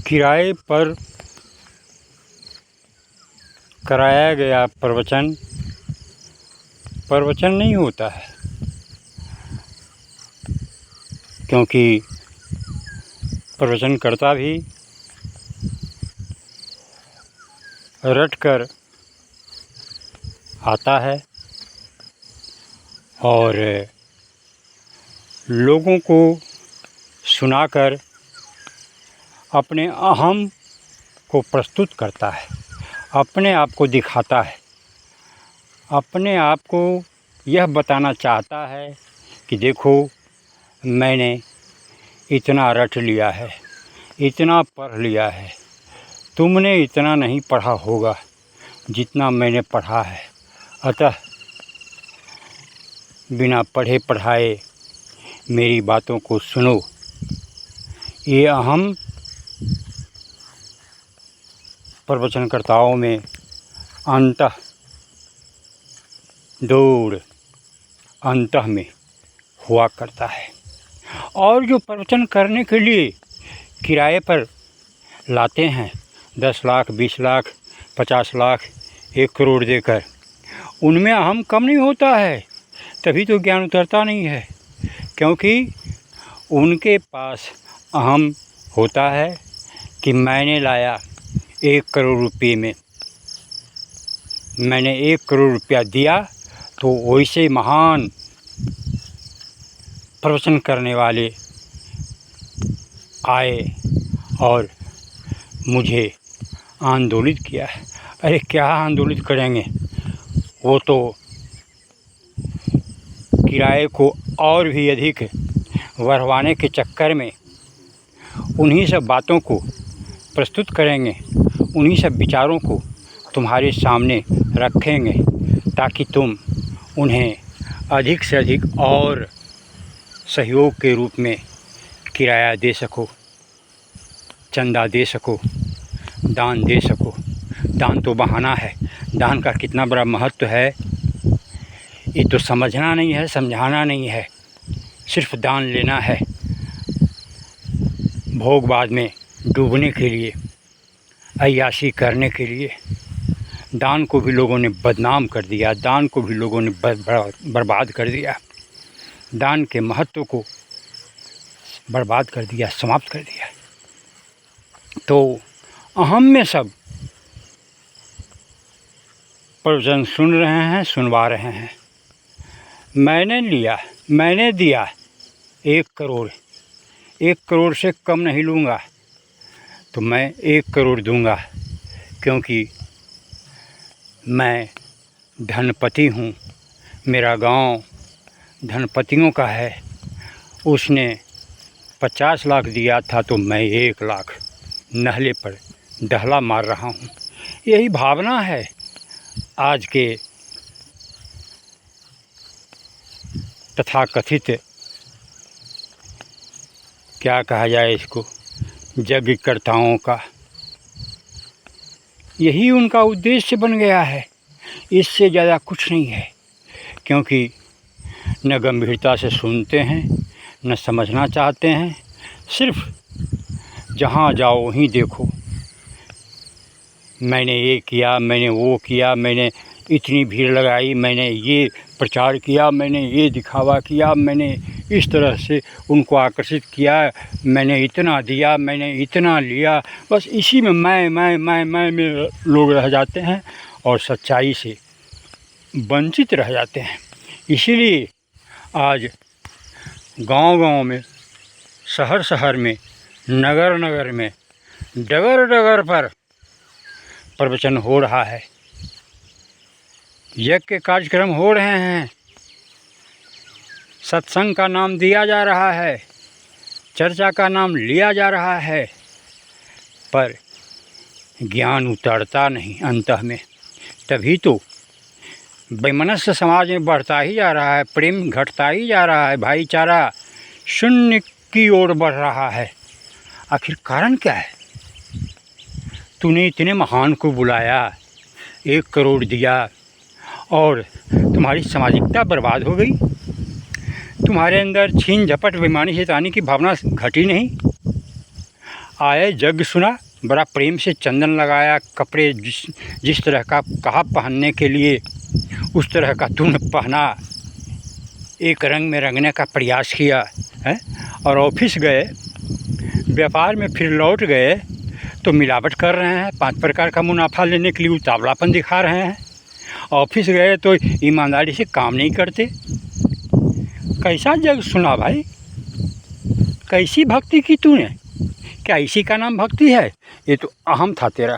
किराए पर कराया गया प्रवचन प्रवचन नहीं होता है, क्योंकि प्रवचनकर्ता भी रट कर आता है और लोगों को सुनाकर अपने अहम को प्रस्तुत करता है, अपने आप को दिखाता है, अपने आप को यह बताना चाहता है कि देखो मैंने इतना रट लिया है, इतना पढ़ लिया है, तुमने इतना नहीं पढ़ा होगा जितना मैंने पढ़ा है। अतः बिना पढ़े पढ़ाए मेरी बातों को सुनो। ये अहम प्रवचनकर्ताओं में अंतः दूर अंतः में हुआ करता है। और जो प्रवचन करने के लिए किराए पर लाते हैं 10 लाख, 20 लाख, 50 लाख, 1 करोड़ देकर, उनमें अहम कम नहीं होता है, तभी तो ज्ञान उतरता नहीं है। क्योंकि उनके पास अहम होता है कि मैंने लाया 1 करोड़ रुपये में, मैंने 1 करोड़ रुपया दिया तो वैसे महान प्रवचन करने वाले आए और मुझे आंदोलित किया है। अरे क्या आंदोलित करेंगे, वो तो किराए को और भी अधिक बढ़वाने के चक्कर में उन्हीं सब बातों को प्रस्तुत करेंगे, उन्हीं सब विचारों को तुम्हारे सामने रखेंगे ताकि तुम उन्हें अधिक से अधिक और सहयोग के रूप में किराया दे सको, चंदा दे सको, दान दे सको। दान तो बहाना है, दान का कितना बड़ा महत्व है ये तो समझना नहीं है, समझाना नहीं है, सिर्फ दान लेना है भोगवाद में डूबने के लिए, अय्याशी करने के लिए। दान को भी लोगों ने बदनाम कर दिया, दान को भी लोगों ने बर्बाद कर दिया, दान के महत्व को बर्बाद कर दिया, समाप्त कर दिया। तो अहम में सब प्रवचन सुन रहे हैं, सुनवा रहे हैं। मैंने लिया, मैंने दिया 1 करोड़, 1 करोड़ से कम नहीं लूँगा, तो मैं 1 करोड़ दूँगा, क्योंकि मैं धनपति हूँ। मेरा गांव धनपतियों का है। उसने 50 लाख दिया था तो मैं 1 लाख नहले पर डहला मार रहा हूँ। यही भावना है आज के तथाकथित, क्या कहा जाए इसको, यज्ञकर्ताओं का। यही उनका उद्देश्य बन गया है, इससे ज़्यादा कुछ नहीं है। क्योंकि न गंभीरता से सुनते हैं, न समझना चाहते हैं, सिर्फ जहाँ जाओ वहीं देखो मैंने ये किया, मैंने वो किया, मैंने इतनी भीड़ लगाई, मैंने ये प्रचार किया, मैंने ये दिखावा किया, मैंने इस तरह से उनको आकर्षित किया, मैंने इतना दिया, मैंने इतना लिया। बस इसी में मैं में लोग रह जाते हैं और सच्चाई से वंचित रह जाते हैं। इसीलिए आज गांव-गांव में, शहर-शहर में, नगर-नगर में, डगर-डगर पर प्रवचन हो रहा है, यज्ञ के कार्यक्रम हो रहे हैं, सत्संग का नाम दिया जा रहा है, चर्चा का नाम लिया जा रहा है, पर ज्ञान उतरता नहीं अंतः में। तभी तो वैमनस्य समाज में बढ़ता ही जा रहा है, प्रेम घटता ही जा रहा है, भाईचारा शून्य की ओर बढ़ रहा है। आखिर कारण क्या है? तूने इतने महान को बुलाया, 1 करोड़ दिया और तुम्हारी सामाजिकता बर्बाद हो गई, तुम्हारे अंदर छीन झपट बेईमानी शैतानी की भावना घटी नहीं। आए जग सुना, बड़ा प्रेम से चंदन लगाया, कपड़े जिस तरह का कहा पहनने के लिए उस तरह का तूने पहना, एक रंग में रंगने का प्रयास किया है। और ऑफिस गए, व्यापार में फिर लौट गए तो मिलावट कर रहे हैं, 5 प्रकार का मुनाफा लेने के लिए उतावलापन दिखा रहे हैं। ऑफिस गए तो ईमानदारी से काम नहीं करते। कैसा जग सुना भाई, कैसी भक्ति की तूने? क्या इसी का नाम भक्ति है? ये तो अहम था तेरा।